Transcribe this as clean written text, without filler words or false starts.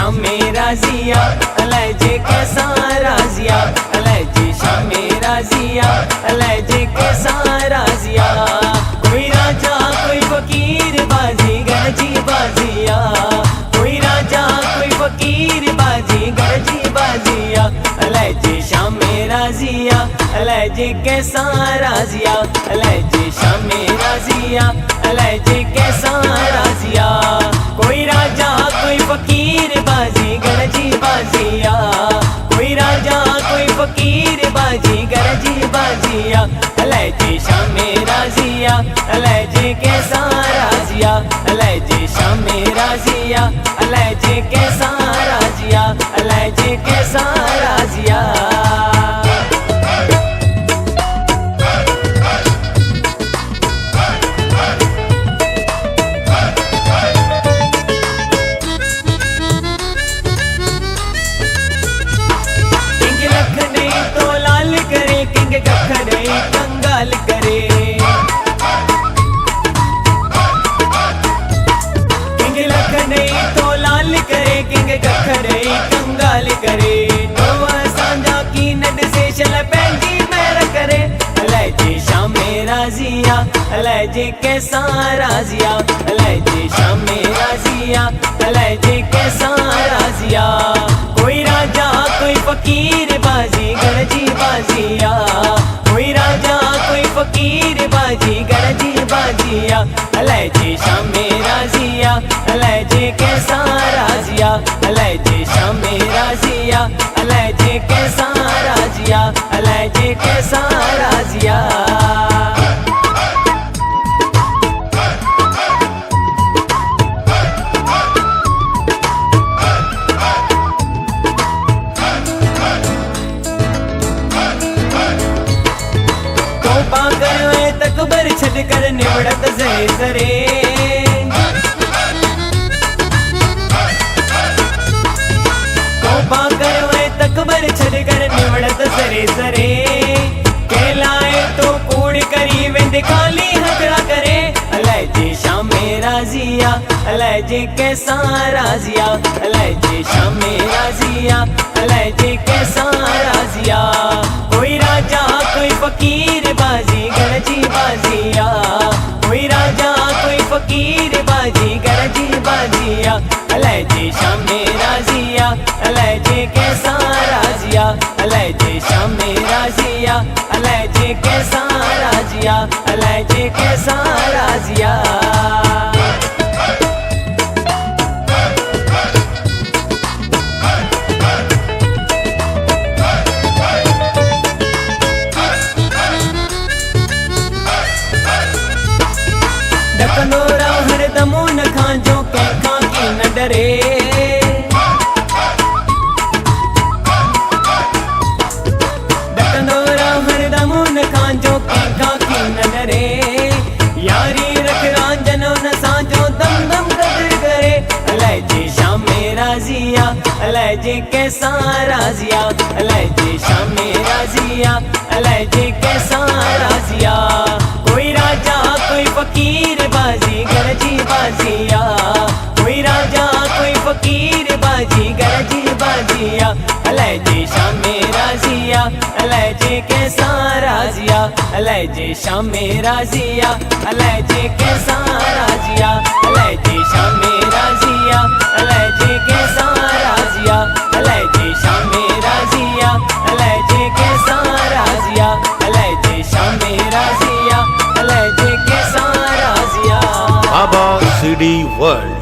शामे राजिया अलैजे कैसा राजिया अलैजे शामे राजिया अलैजे कैसा राजिया। कोई राजा कोई फकीर बाजीगर जी बाजिया, कोई राजा कोई फकीर बाजीगर जी बाजिया अलैजे शामे राजिया अलैजे कैसा राजिया अलैजे शामे राजिया अलैजे कैसा राजिया। कोई राजा कोई फकीर बाजीगर जी बाजिया, कोई राजा कोई फकीर बाजीगर जी बाजिया अलैजे शामे राजिया अलैजे कैसा राजिया अलैजे शामे राजिया अलैजे कैसा राजिया अलैजे कैसा राजिया। कंगाल करे किंग लखनई तो लाल करे किंग कखड़ई कंगाल करे। तो सांझा की नड से चल पैंजी मैर करे अलैजे शामे राजिया अलैजे कैसा राजिया अलैजे शामे राजिया अलैजे कैसा राजिया। कोई राजा कोई फकीर बाजीगर जी बाजिया, कोई राजा कोई फकीर बाजीगर जी बाजिया अलैजे शामे राजिया अलैजे कैसा राजिया अलैजे शामे राजिया अलैजे कैसा राजिया अलैजे कैसा राजिया। तकबर छड़ कर निवड़त जरे सरे, तोबा करवे तकबर छड़ कर निवड़त सरे सरे। कहलाए तो कूड़ करी वेंद खाली हकड़ा करे अलैजे शामे राजिया अलैजे कैसा राजिया अलैजे शामे राजिया अलैजे कैसा राजिया। कोई राजा कोई फकीर बाजीगर जी बाजिया, कोई राजा कोई फकीर बाजीगर जी बाजिया अलैजे शामे राजिया अलैजे कैसा राजिया अलैजे शामे राजिया अलैजे कैसा राजिया अलैजे कैसा राजिया। डकनोरा हर दमो न खांजो कैखा की न डरे, डकनोरा हर दमो न खांजो कैखा की न डरे। यारी रख रांजनो न सांजो दम दम कदर करे अलैजे शामे राजिया अलैजे कैसा राजिया अलैजे शामे राजिया अलैजे कैसा राजिया। कोई राजा कोई फकीर बाजीगर जी बाजिया, कोई राजा कोई फकीर बाजीगर जी बाजिया अलैजे शामे राजिया अलैजे कैसा राजिया अलैजे शामे राजिया अलैजे कैसा राजिया अलैजे शामे राजिया अलैजे कैसा राजिया अलैजे शामे राजिया अलैजे कैसा राजिया अलैजे शामे राजिया अलैजे कैसा राजिया। बाबा CD World।